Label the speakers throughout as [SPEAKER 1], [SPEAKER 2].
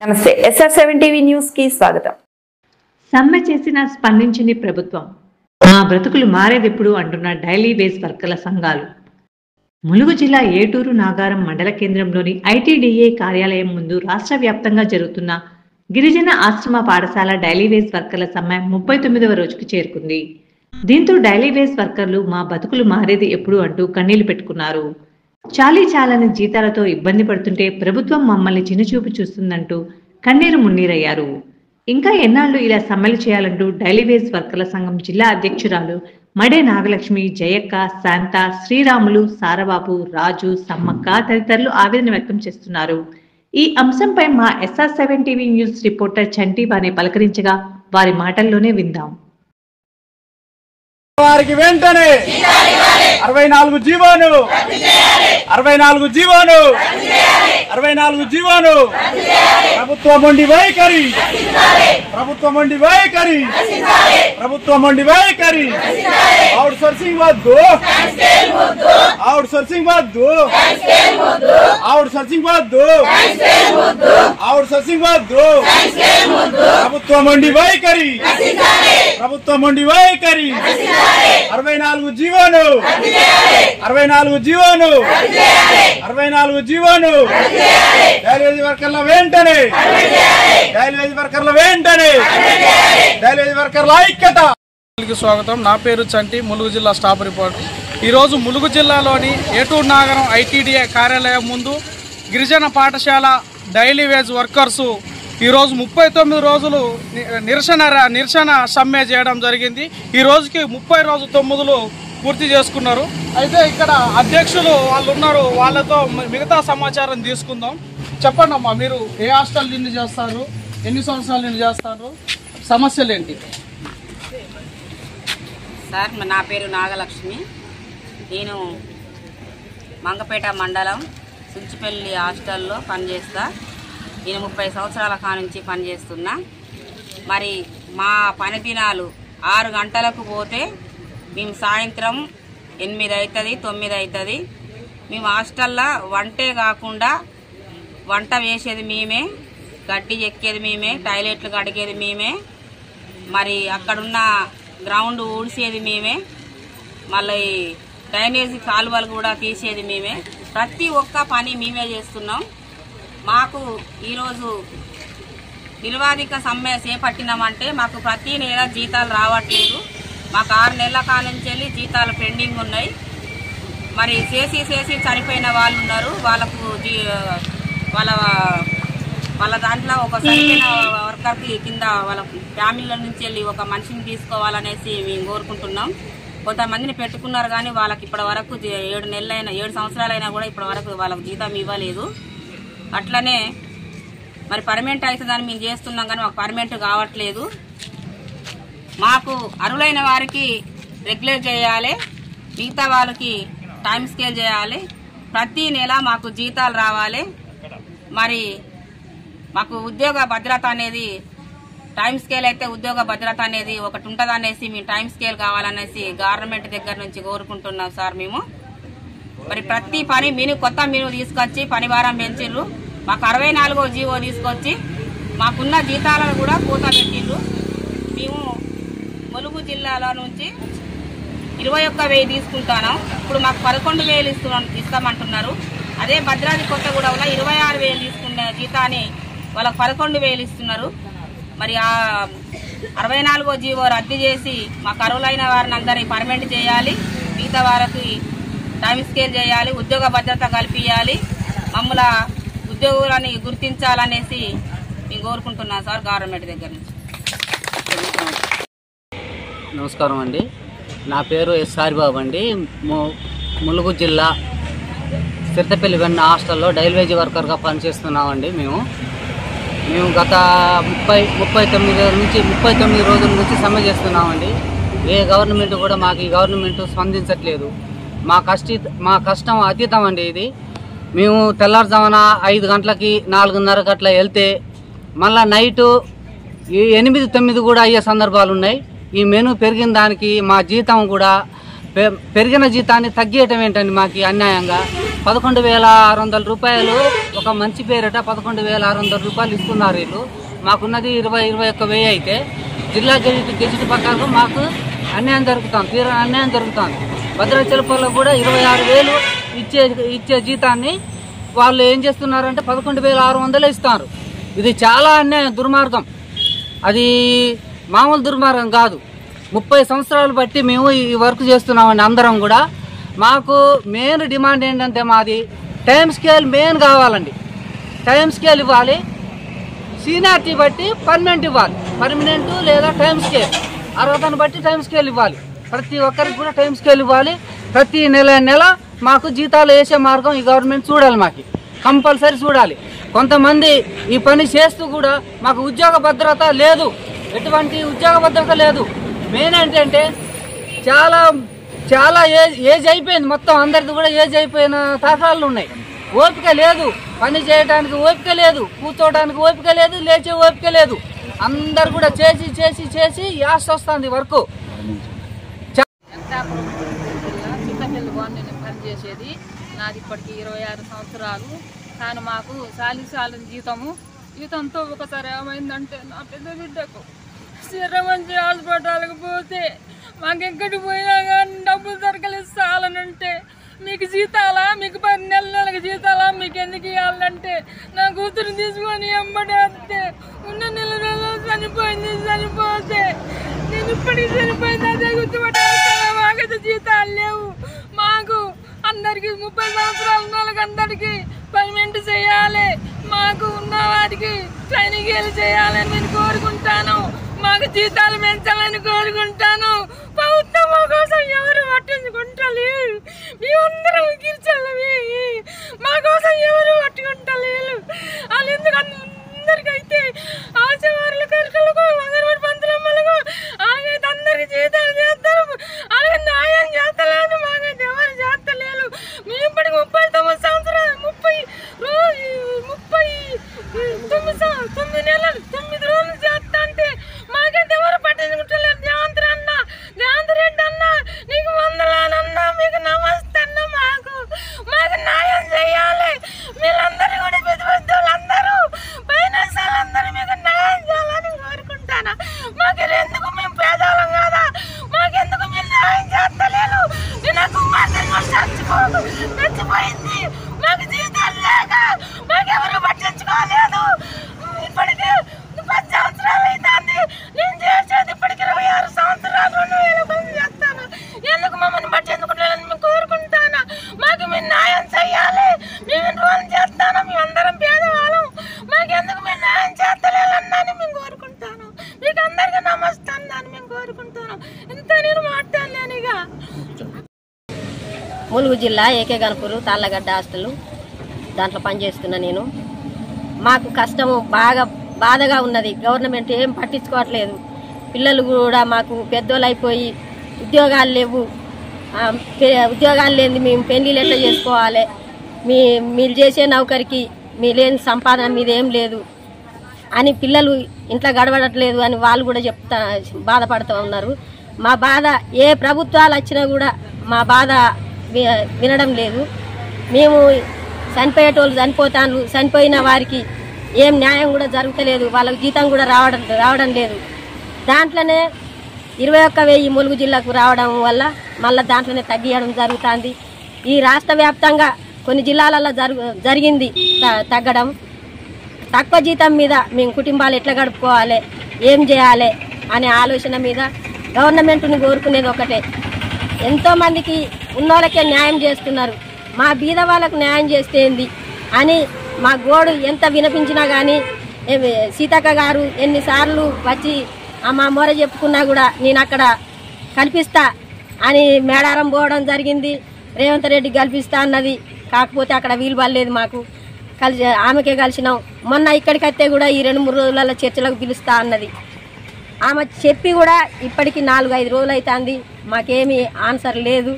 [SPEAKER 1] నమస్తే SR7 TV news కి స్వాగతం.
[SPEAKER 2] సమ్మె చేసిన స్పందించని ప్రభుత్వం, మా బ్రతుకులు మారేదెప్పుడు అంటున్న డైలీ వేజ్ వర్కర్ల సంఘాలు. ములుగు జిల్లా ఏటూరు నాగారం మండల కేంద్రంలోని ITDA కార్యాలయం ముందు రాష్ట్ర వ్యాప్తంగా జరుగుతున్న గిరిజన ఆశ్రమ పాఠశాల డైలీ వేజ్ వర్కర్ల సమ్మె 39వ రోజుకు చేరుకుంది. దీంతో డైలీ వేజ్ వర్కర్లు మా బతుకులు మారేది ఎప్పుడు అంటూ కన్నీళ్లు పెట్టుకున్నారు. చాలని జీతాలతో ఇబ్బంది పడుతుంటే ప్రభుత్వం మమ్మల్ని చిన్నచూపు చూస్తుందంటూ కన్నీరు మున్నీరయ్యారు. ఇంకా ఎన్నాళ్ళు ఇలా సమ్మెలు చేయాలంటూ డైలీ వేజ్ వర్కర్ల సంఘం జిల్లా అధ్యక్షురాలు మడే నాగలక్ష్మి, జయక్క, శాంత, శ్రీరాములు, సారబాబు, రాజు, సమ్మక్క తదితరులు ఆవేదన వ్యక్తం చేస్తున్నారు. ఈ అంశంపై మా SR7 టీవీ న్యూస్ రిపోర్టర్ చంటి వారిని పలకరించగా వారి మాటల్లోనే విందాం.
[SPEAKER 3] వారికి వెంటనే 64 జీవోను 64 జీవోను 64 జీవోను ప్రభుత్వం మొండి వైఖరి ప్రభుత్వం మొండి వైఖరి ప్రభుత్వం మొండి వైఖరి అవుట్ సోర్సింగ్ వద్దు అవుట్ సోర్సింగ్ వద్దు అవుట్ సోర్సింగ్ వద్దు అవుట్ సోర్సింగ్ వద్దు ప్రభుత్వం మొండి వైఖరి ప్రభుత్వం మొండి వైఖరి 64 జీవోను 64 జీవోను 64 జీవోను డైలీ వర్కర్ల వెంటనే డైలీ వర్కర్ల వెంటనే డైలీ వర్కర్ల ఐక్యత. స్వాగతం. నా పేరు చంటి, ములుగు జిల్లా స్టాఫ్ రిపోర్టర్. ఈరోజు ములుగు జిల్లాలోని ఏటూరు నాగరం ITDA కార్యాలయం ముందు గిరిజన పాఠశాల డైలీ వేజ్ వర్కర్సు ఈరోజు 39 రోజులు నిరసన సమ్మె చేయడం జరిగింది. ఈ రోజుకి 30 రోజు 9 పూర్తి చేసుకున్నారు. అయితే ఇక్కడ అధ్యక్షులు వాళ్ళు ఉన్నారు, వాళ్ళతో మిగతా సమాచారం తీసుకుందాం. చెప్పండి అమ్మా, మీరు ఏ హాస్టల్ నుండి చేస్తారు, ఎన్ని సంవత్సరాల నుండి చేస్తారు, సమస్యలు ఏంటి?
[SPEAKER 4] సార్, నా పేరు నాగలక్ష్మి. నేను మంగపేట మండలం సుంచిపల్లి హాస్టల్లో పనిచేస్తా. నేను 30 సంవత్సరాల కానుంచి పనిచేస్తున్నా. మరి మా పని దినాలు 6 గంటలకు పోతే మేము సాయంత్రం 8 అవుతుంది, 9 అవుతుంది. మేము హాస్టల్లో వంటే కాకుండా వంట వేసేది మేమే, గడ్డి ఎక్కేది మేమే, టాయిలెట్లు కడిగేది మేమే, మరి అక్కడున్న గ్రౌండ్ ఊడ్చేది మేమే, మళ్ళీ డ్రైనేజీ కాలువలు కూడా తీసేది మేమే. ప్రతి ఒక్క పని మేమే చేస్తున్నాం. మాకు ఈరోజు నిరవధిక సమ్మె చేపట్టినామంటే మాకు ప్రతి నెల జీతాలు రావట్లేదు. మాకు 6 నెలల కానుంచి వెళ్ళి జీతాలు పెండింగ్ ఉన్నాయి. మరి చేసి చనిపోయిన వాళ్ళు ఉన్నారు. వాళ్ళకు వాళ్ళ దాంట్లో ఒక చనిపోయిన వర్కర్కి కింద వాళ్ళ ఫ్యామిలీల నుంచి వెళ్ళి ఒక మనిషిని తీసుకోవాలనేసి మేము కోరుకుంటున్నాం. కొంతమందిని పెట్టుకున్నారు కానీ వాళ్ళకి ఇప్పటి వరకు 7 సంవత్సరాలైనా కూడా ఇప్పటి వరకు వాళ్ళకు జీతం ఇవ్వలేదు. అట్లనే మరి పర్మనెంట్ అవుతుందని మేము చేస్తున్నాం కానీ మాకు పర్మనెంట్ కావట్లేదు. మాకు అర్హులైన వారికి రెగ్యులర్ చేయాలి, మిగతా వాళ్ళకి టైం స్కేల్ చేయాలి. ప్రతి నెల మాకు జీతాలు రావాలి. మరి మాకు ఉద్యోగ భద్రత అనేది టైం స్కేల్ అయితే ఉద్యోగ భద్రత అనేది ఒకటి ఉంటుంది అనేసి మేము టైం స్కేల్ కావాలనేసి గవర్నమెంట్ దగ్గర నుంచి కోరుకుంటున్నాం సార్. మేము మరి ప్రతి పని కొత్త మెనూ తీసుకొచ్చి పని భారం పెంచిర్రు. మాకు 64వ జీవో తీసుకొచ్చి మాకున్న జీతాలను కూడా కోత పెట్టిండ్రు. మేము ములుగు జిల్లాలో నుంచి 21,000 తీసుకుంటాను. ఇప్పుడు మాకు 11,000 ఇస్తామంటున్నారు. అదే భద్రాద్రి కొత్తగూడెంలో 26,000 తీసుకునే జీతాన్ని వాళ్ళకు 11,000 ఇస్తున్నారు. మరి ఆ 64వ జీవో రద్దు చేసి మాకు అర్హులైన వారిని అందరినీ పర్మనెంట్ చేయాలి, మిగతా వారికి టైం స్కేల్ చేయాలి, ఉద్యోగ భద్రత కల్పించాలి, మమ్మల్ని ఉద్యోగులని గుర్తించాలనేసి నేను కోరుకుంటున్నాను సార్ గవర్నమెంట్ దగ్గర నుంచి.
[SPEAKER 5] నమస్కారం అండి. నా పేరు సారిబాబు అండి. ములుగు జిల్లా సిర్తపల్లి వెన్న హాస్టల్లో డైలీ వేజ్ వర్కర్గా పనిచేస్తున్నామండి. మేము గత 39 రోజుల నుంచి సమ్మె చేస్తున్నామండి. ఏ గవర్నమెంట్ కూడా మాకు ఈ గవర్నమెంట్ స్పందించట్లేదు. మా కష్టం అతీతం అండి ఇది. మేము తెల్లారుజామున 5 గంటలకి 4:30 గంటల వెళ్తే మళ్ళీ నైటు 8, 9 కూడా అయ్యే సందర్భాలు ఉన్నాయి. ఈ మెనూ పెరిగిన దానికి మా జీతం కూడా పెరిగిన జీతాన్ని తగ్గేయటం ఏంటండి మాకు అన్యాయంగా. 11,600 రూపాయలు ఒక మంచి పేరిట 11,600 రూపాయలు ఇస్తున్నారు వీళ్ళు. మాకున్నది 21,000 అయితే జిల్లా గెజిట్ ప్రకారం మాకు అన్యాయం జరుగుతుంది, తీరా అన్యాయం జరుగుతుంది. భద్రాచలంలో కూడా 26,000 ఇచ్చే జీతాన్ని వాళ్ళు ఏం చేస్తున్నారంటే 11,600 ఇస్తారు. ఇది చాలా అన్యాయం, దుర్మార్గం. అది మామూలు దుర్మార్గం కాదు. 30 సంవత్సరాలు బట్టి మేము ఈ వర్క్ చేస్తున్నామండి అందరం కూడా. మాకు మెయిన్ డిమాండ్ ఏంటంటే మాది టైం స్కేల్ మెయిన్ కావాలండి. టైం స్కేల్ ఇవ్వాలి, సీనియారిటీ బట్టి పర్మనెంట్ ఇవ్వాలి. పర్మనెంట్ లేదా టైం స్కేల్ అర్హతను బట్టి టైం స్కేల్ ఇవ్వాలి. ప్రతి ఒక్కరికి కూడా టైం స్కేల్ ఇవ్వాలి. ప్రతి నెల మాకు జీతాలు వేసే మార్గం ఈ గవర్నమెంట్ చూడాలి, మాకు కంపల్సరీ చూడాలి. కొంతమంది ఈ పని చేస్తూ కూడా మాకు ఉద్యోగ భద్రత లేదు, ఎటువంటి ఉద్యోగ భద్రత లేదు. మెయిన్ ఏంటంటే చాలా ఏజ్ అయిపోయింది, మొత్తం అందరిది కూడా ఏజ్ అయిపోయిన తాకాలు ఉన్నాయి. ఓపిక లేదు, పని చేయడానికి ఓపిక లేదు, కూర్చోవడానికి ఓపిక లేదు, లేచే ఓపిక లేదు. అందరు కూడా చేసి చేసి చేసి యాస్ వస్తుంది వర్క్.
[SPEAKER 6] చిత్తపల్లి గవర్నమెంట్ పనిచేసేది నాది ఇప్పటికి 26 సంవత్సరాలు. కానీ మాకు సాలిసాలని జీతంతో ఒకసారి ఏమైందంటే నా పెద్ద బిడ్డకు మంచి హాస్పిటల్కి పోతే మాకెక్కడికి పోయినా కానీ డబ్బులు దొరకలేదు. చాలనంటే మీకు జీతాలా, మీకు 10 నెలలకు జీతాలా, మీకు ఎందుకు ఇవ్వాలంటే నా కూతురు తీసుకొని ఎంబడేస్తే ఉన్న నెల చనిపోతే నేను ఇప్పటికి చనిపోయింది. అదే గుర్తుపట్టాల్సిన మాకైతే జీతాలు లేవు. మాకు అందరికి 30 సంవత్సరాల వాళ్ళకి అందరికీ పర్మనెంట్ చేయాలి, మాకు ఉన్న వాటికి ట్రైనింగ్ చేయాలని నేను కోరుకుంటాను. మాకు జీతాలు పెంచాలని కోరుకుంటాను. ప్రభుత్వం మా కోసం ఎవరు పట్టించుకుంటలేరు. మేమందరం గిరిచాలి, మా కోసం ఎవరు పట్టుకుంటలేరు. వాళ్ళు ఎందుకు అందరికైతే ఆశవారులు కరుకలకు అంగన్వాడి పంతులమ్మలకు అలాగైతే అందరికి జీతాలు చేస్తారు, అలాగే న్యాయం చేస్తలేదు. మాకైతే ఎవరు చేస్తలేరు. మేము ఇప్పటికి 39 సంవత్సరాలు 9 నెలలు 9 రోజులు చేస్తా అంటే మాకైతే ఎవరు పట్టించుకుంటలేరు. దేవంత్ రెడ్డి అన్న నీకు వందలాలన్నా, మీకు నమస్తే అన్న. మాకు న్యాయం చేయాలి. వీళ్ళందరూ కూడా పెద్ద వాళ్ళందరూ అందరూ మీకు న్యాయం చేయాలని కోరుకుంటాను. మాకు ఎందుకు మేము పేదవాళ్ళం కదా, మాకెందుకు మీరు న్యాయం చేస్తలేరు. నేను కుమార్తె చచ్చిపోయింది, మాకు జీతాలు లేక మాకెవరు పట్టించుకోలేదు. ఇప్పటికి 10 సంవత్సరాలు అవుతుంది నేను చేసేది. ఇప్పటికి 26 సంవత్సరాలు 2,000 పని చేస్తాను. ఎందుకు మమ్మల్ని పట్టించుకుంటారని మేము కోరుకుంటాను. మాకు మీరు న్యాయం చేయాలి. మేము రోజు చేస్తాను, మేమందరం పేదవాళ్ళం. మాకెందుకు మీరు న్యాయం చేస్తలేరని మేము కోరుకుంటాను. మీకు అందరికీ నమస్తే అని మేము కోరుకుంటాను. ఇంత నేను మాట్లాడలేను. ఇక
[SPEAKER 7] ములుగు జిల్లా ఏకే గణపూరు తాళ్ళగడ్డ హాస్టల్ దాంట్లో పనిచేస్తున్నా నేను. మాకు కష్టము బాధగా ఉన్నది. గవర్నమెంట్ ఏం పట్టించుకోవట్లేదు. పిల్లలు కూడా మాకు పెద్దోళ్ళు అయిపోయి ఉద్యోగాలు లేవు. ఉద్యోగాలు లేని మేము పెళ్లిళ్ళు ఎట్లా చేసుకోవాలి, మీరు చేసే నౌకరికి మీ లేని సంపాదన మీద ఏం లేదు అని పిల్లలు ఇంట్లో గడవడట్లేదు అని వాళ్ళు కూడా బాధపడుతూ ఉన్నారు. మా బాధ ఏ ప్రభుత్వాలు వచ్చినా కూడా మా బాధ వినడం లేదు. మేము చనిపోయేటోళ్ళు చనిపోతాను, చనిపోయిన వారికి ఏం న్యాయం కూడా జరుగుతలేదు. వాళ్ళకి జీతం కూడా రావడం లేదు. దాంట్లోనే 21,000 ములుగు జిల్లాకు రావడం వల్ల మళ్ళీ దాంట్లోనే తగ్గియడం జరుగుతుంది. ఈ రాష్ట్ర వ్యాప్తంగా కొన్ని జిల్లాలలో జరిగింది తగ్గడం. తక్కువ జీతం మీద మేము కుటుంబాలు ఎట్లా గడుపుకోవాలి, ఏం చేయాలి అనే ఆలోచన మీద గవర్నమెంట్ని కోరుకునేది ఒకటే. ఎంతోమందికి ఉన్నోళ్ళకే న్యాయం చేస్తున్నారు, మా బీద వాళ్ళకు న్యాయం చేస్తేంది అని మా గోడు ఎంత వినిపించినా కానీ సీతక్క గారు ఎన్నిసార్లు వచ్చి మా మొర చెప్పుకున్నా కూడా నేను అక్కడ కల్పిస్తా అని మేడారం పోవడం జరిగింది. రేవంత్ రెడ్డి కల్పిస్తా అన్నది, కాకపోతే అక్కడ వీలు పడలేదు మాకు. ఆమెకే కలిసినాం. మొన్న ఇక్కడికి వస్తే కూడా ఈ 2-3 రోజులలో చర్చలకు పిలుస్తా అన్నది. ఆమె చెప్పి కూడా ఇప్పటికి 4-5 రోజులు అవుతుంది, మాకేమీ ఆన్సర్ లేదు.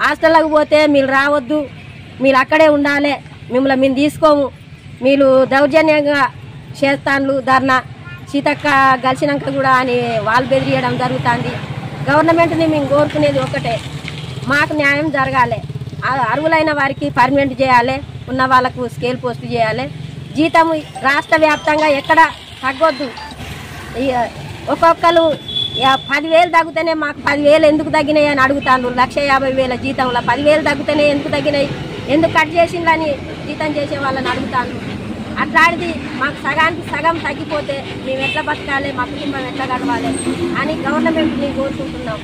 [SPEAKER 7] హాస్టల్లోకి పోతే మీరు రావద్దు, మీరు అక్కడే ఉండాలి, మిమ్మల్ని మేము తీసుకోము, మీరు దౌర్జన్యంగా చేస్తాను ధర్నా సీతక్క కలిసినాక కూడా అని వాళ్ళు బెదిరియడం జరుగుతుంది. గవర్నమెంట్ని మేము కోరుకునేది ఒకటే, మాకు న్యాయం జరగాలి. అర్హులైన వారికి పర్మనెంట్ చేయాలి, ఉన్న వాళ్ళకు స్కేల్ పోస్ట్ చేయాలి. జీతం రాష్ట్ర వ్యాప్తంగా ఎక్కడ తగ్గొద్దు. ఒక్కొక్కరు 10,000 తగ్గితేనే మాకు 10,000 ఎందుకు తగ్గినాయి అని అడుగుతాను. 1,50,000 జీతంలో 10,000 తగ్గితేనే ఎందుకు తగ్గినాయి, ఎందుకు కట్ చేసిందని జీతం చేసే వాళ్ళని అడుగుతాను. అట్లాంటిది మాకు సగానికి సగం తగ్గిపోతే మేము ఎట్లా బతకాలి, మా కుటుంబం ఎట్లా గడవాలి అని గవర్నమెంట్ని కోరుకుంటున్నాం.